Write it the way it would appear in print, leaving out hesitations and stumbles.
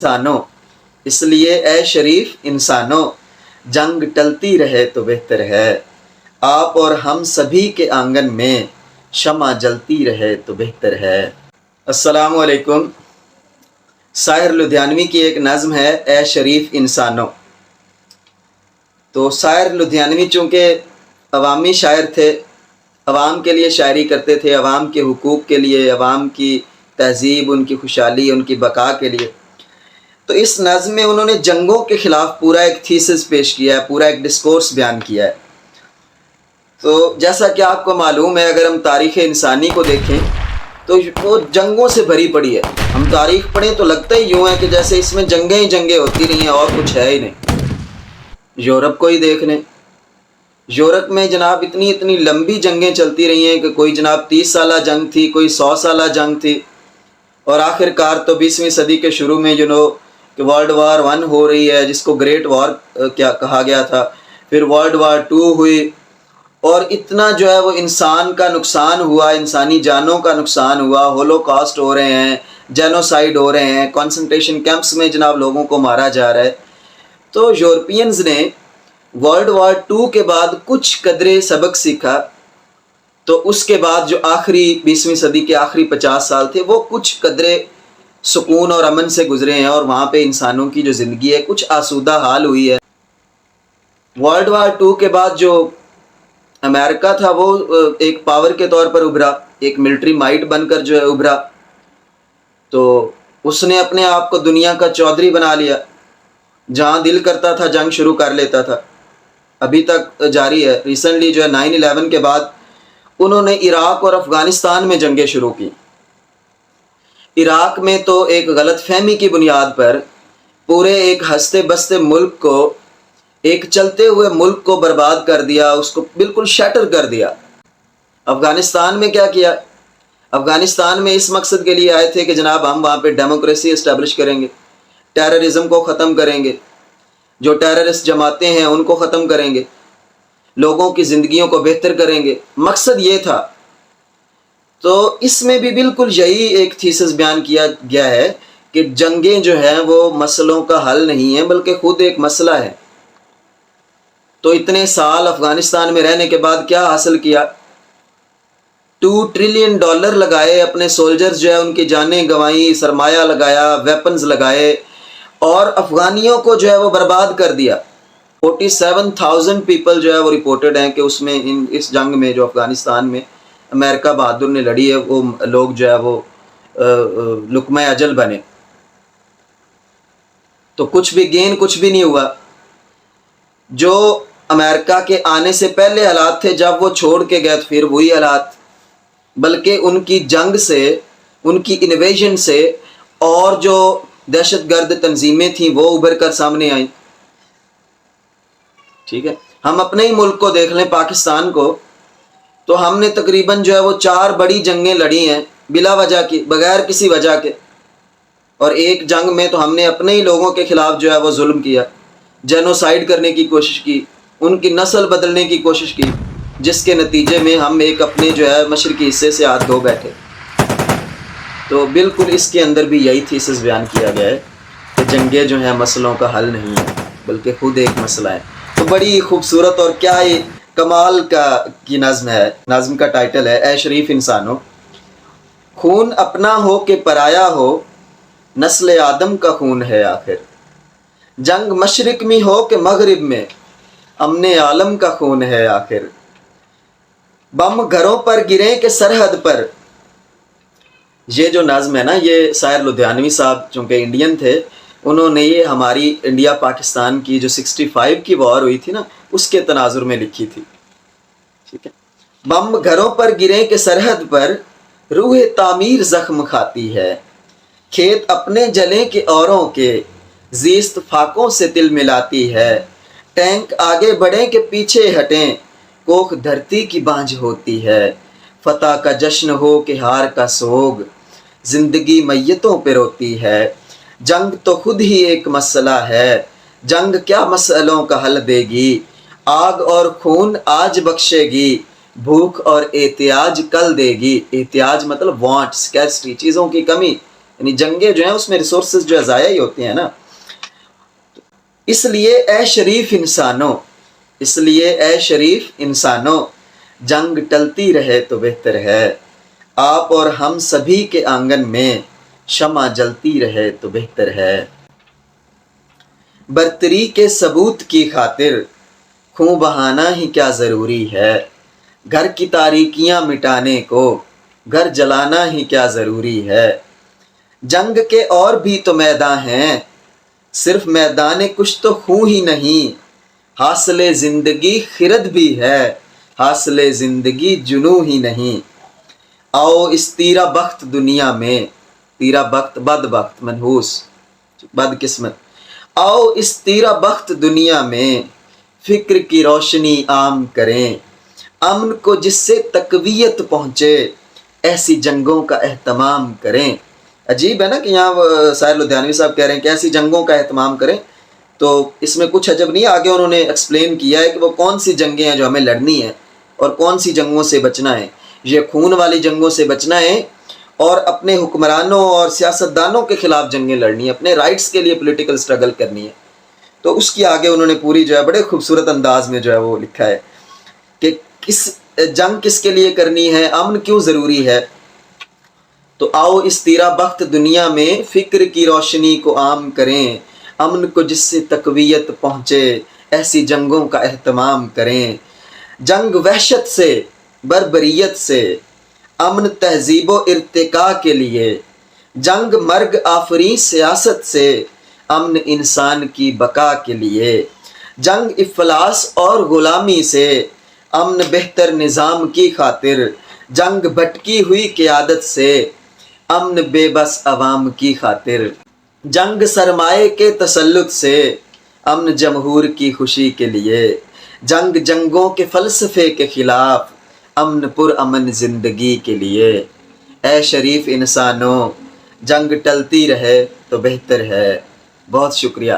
इंसानों, इसलिए ए शरीफ इंसानों, जंग टलती रहे तो बेहतर है। आप और हम सभी के आंगन में शमा जलती रहे तो बेहतर है। अस्सलामु अलैकुम। शायर लुधियानवी की एक नज़्म है ए शरीफ इंसानों। तो शायर लुधियानवी चूँकि अवामी शायर थे, अवाम के लिए शायरी करते थे, अवाम के हुकूक़ के लिए, अवाम की तहज़ीब, उनकी खुशहाली, उनकी बका के लिए। तो इस नज़्म में उन्होंने जंगों के ख़िलाफ़ पूरा एक थीसिस पेश किया है, पूरा एक डिस्कोर्स बयान किया है। तो जैसा कि आपको मालूम है, अगर हम तारीख़ इंसानी को देखें तो वो जंगों से भरी पड़ी है। हम तारीख़ पढ़ें तो लगता ही यूँ है कि जैसे इसमें जंगें ही जंगें होती रही हैं और कुछ है ही नहीं। यूरोप को ही देख लें, यूरोप में जनाब इतनी इतनी लंबी जंगें चलती रही हैं कि कोई जनाब 30 साला जंग थी, कोई 100 साला जंग थी, और आखिरकार तो 20वीं सदी के शुरू में कि वर्ल्ड वार 1 हो रही है, जिसको ग्रेट वॉर क्या कहा गया था। फिर वर्ल्ड वार 2 हुई, और इतना वो इंसान का नुकसान हुआ, इंसानी जानों का नुकसान हुआ, होलोकॉस्ट हो रहे हैं, जेनोसाइड हो रहे हैं, कंसंट्रेशन कैंप्स में जनाब लोगों को मारा जा रहा है। तो यूरोपियंस ने वर्ल्ड वार 2 के बाद कुछ कदरे सबक सीखा। तो उसके बाद जो आखिरी 20वीं सदी के आखिरी 50 साल थे, वो कुछ कदरे सुकून और अमन से गुजरे हैं, और वहाँ पे इंसानों की जो ज़िंदगी है कुछ आसूदा हाल हुई है। वर्ल्ड वार 2 के बाद जो अमेरिका था वो एक पावर के तौर पर उभरा, एक मिलिट्री माइट बनकर उभरा। तो उसने अपने आप को दुनिया का चौधरी बना लिया, जहाँ दिल करता था जंग शुरू कर लेता था। अभी तक जारी है। रिसेंटली 9/11 के बाद उन्होंने इराक़ और अफ़गानिस्तान में जंगें शुरू की। इराक़ में तो एक गलतफहमी की बुनियाद पर पूरे एक हंसते बसते मुल्क को, एक चलते हुए मुल्क को बर्बाद कर दिया, उसको बिल्कुल शैटर कर दिया। अफ़गानिस्तान में क्या किया? अफ़गानिस्तान में इस मकसद के लिए आए थे कि जनाब हम वहाँ पे डेमोक्रेसी इस्टेब्लिश करेंगे, टेररिज़म को ख़त्म करेंगे, जो टेररिस्ट जमातें हैं उनको ख़त्म करेंगे, लोगों की ज़िंदगियों को बेहतर करेंगे। मकसद ये था। तो इसमें भी बिल्कुल यही एक थीसिस बयान किया गया है कि जंगें जो हैं वो मसलों का हल नहीं है, बल्कि खुद एक मसला है। तो इतने साल अफ़गानिस्तान में रहने के बाद क्या हासिल किया? $2 ट्रिलियन लगाए, अपने सोल्जर्स उनकी जानें गंवाई, सरमाया लगाया, वेपन्स लगाए, और अफ़गानियों को वो बर्बाद कर दिया। 47,000 पीपल वो रिपोर्टेड हैं कि उसमें इस जंग में जो अफ़गानिस्तान में अमेरिका बहादुर ने लड़ी है, वो लोग वो लुकमा अजल बने। तो कुछ भी गेन, कुछ भी नहीं हुआ। जो अमेरिका के आने से पहले हालात थे, जब वो छोड़ के गए तो फिर वही हालात, बल्कि उनकी जंग से, उनकी इन्वेजन से और जो दहशतगर्द तंजीमें थीं वो उभर कर सामने आई। ठीक है, हम अपने ही मुल्क को देख लें, पाकिस्तान को, तो हमने तकरीबन वो 4 बड़ी जंगें लड़ी हैं बिला वजह की, बगैर किसी वजह के। और एक जंग में तो हमने अपने ही लोगों के ख़िलाफ़ वो जुल्म किया, जेनोसाइड करने की कोशिश की, उनकी नस्ल बदलने की कोशिश की, जिसके नतीजे में हम एक अपने मशरक़ी हिस्से से हाथ धो बैठे। तो बिल्कुल इसके अंदर भी यही थीसिस बयान किया गया है कि जंगें जो हैं मसलों का हल नहीं है, बल्कि खुद एक मसला है। तो बड़ी खूबसूरत और क्या ये कमाल की नज़्म है। नज़्म का टाइटल है ए शरीफ इंसानों। खून अपना हो कि पराया हो, नस्ल आदम का खून है आखिर। जंग मशरिक में हो कि मगरिब में, अमने आलम का खून है आखिर। बम घरों पर गिरे कि सरहद पर। ये जो नज़्म है ना, ये शायर लुधियानवी साहब चूँकि इंडियन थे, उन्होंने ये हमारी इंडिया पाकिस्तान की जो 65 की वॉर हुई थी ना, उसके तनाजुर में लिखी थी। ठीक है। बम घरों पर गिरे के सरहद पर, रूह तामीर जख्म खाती है। खेत अपने जले के औरों के, जीस्त फाकों से तिल मिलाती है। टैंक आगे बढ़े के पीछे हटें, कोख धरती की बांझ होती है। फतह का जश्न हो कि हार का सोग, जिंदगी मैयतों पे रोती है। जंग तो खुद ही एक मसला है, जंग क्या मसलों का हल देगी। आग और खून आज बख्शेगी, भूख और एहतियाज कल देगी। एहतियाज मतलब वांट, स्कैर्सिटी, चीज़ों की कमी, یعنی جنگیں جو ہیں اس میں ریسورسز جو ہے ضائع ہی ہوتے ہیں نا. اس لیے اے شریف انسانوں، اس لیے اے شریف انسانوں، جنگ ٹلتی رہے تو بہتر ہے. آپ اور ہم سبھی کے آنگن میں شمع جلتی رہے تو بہتر ہے. برتری کے ثبوت کی خاطر خون بہانا ہی کیا ضروری ہے. گھر کی تاریکیاں مٹانے کو گھر جلانا ہی کیا ضروری ہے. جنگ کے اور بھی تو میدان ہیں، صرف میدان کچھ تو خون ہی نہیں. حاصل زندگی خرد بھی ہے، حاصل زندگی جنوں ہی نہیں. آؤ اس تیرا بخت دنیا میں، تیرا بخت بد بخت منحوس بد قسمت. آؤ اس تیرا بخت دنیا میں فکر کی روشنی عام کریں. امن کو جس سے تقویت پہنچے ایسی جنگوں کا اہتمام کریں. عجیب ہے نا کہ یہاں ساحر لدھیانوی صاحب کہہ رہے ہیں کہ ایسی جنگوں کا اہتمام کریں. تو اس میں کچھ عجب نہیں، آگے انہوں نے ایکسپلین کیا ہے کہ وہ کون سی جنگیں ہیں جو ہمیں لڑنی ہیں اور کون سی جنگوں سے بچنا ہے. یہ خون والی جنگوں سے بچنا ہے اور اپنے حکمرانوں اور سیاستدانوں کے خلاف جنگیں لڑنی ہے، اپنے رائٹس کے لیے پولیٹیکل سٹرگل کرنی ہے. تو اس کی آگے انہوں نے پوری جو ہے بڑے خوبصورت انداز میں جو ہے وہ لکھا ہے کہ جنگ کس کے لیے کرنی ہے، امن کیوں ضروری ہے. تو آؤ اس تیرا بخت دنیا میں فکر کی روشنی کو عام کریں. امن کو جس سے تقویت پہنچے ایسی جنگوں کا اہتمام کریں. جنگ وحشت سے، بربریت سے، امن تہذیب و ارتقاء کے لیے. جنگ مرگ آفریں سیاست سے، امن انسان کی بقا کے لیے. جنگ افلاس اور غلامی سے، امن بہتر نظام کی خاطر. جنگ بھٹکی ہوئی قیادت سے، امن بے بس عوام کی خاطر. جنگ سرمایہ کے تسلط سے، امن جمہور کی خوشی کے لیے. جنگ جنگوں کے فلسفے کے خلاف، امن پر امن زندگی کے لیے. اے شریف انسانوں، جنگ ٹلتی رہے تو بہتر ہے. بہت شکریہ.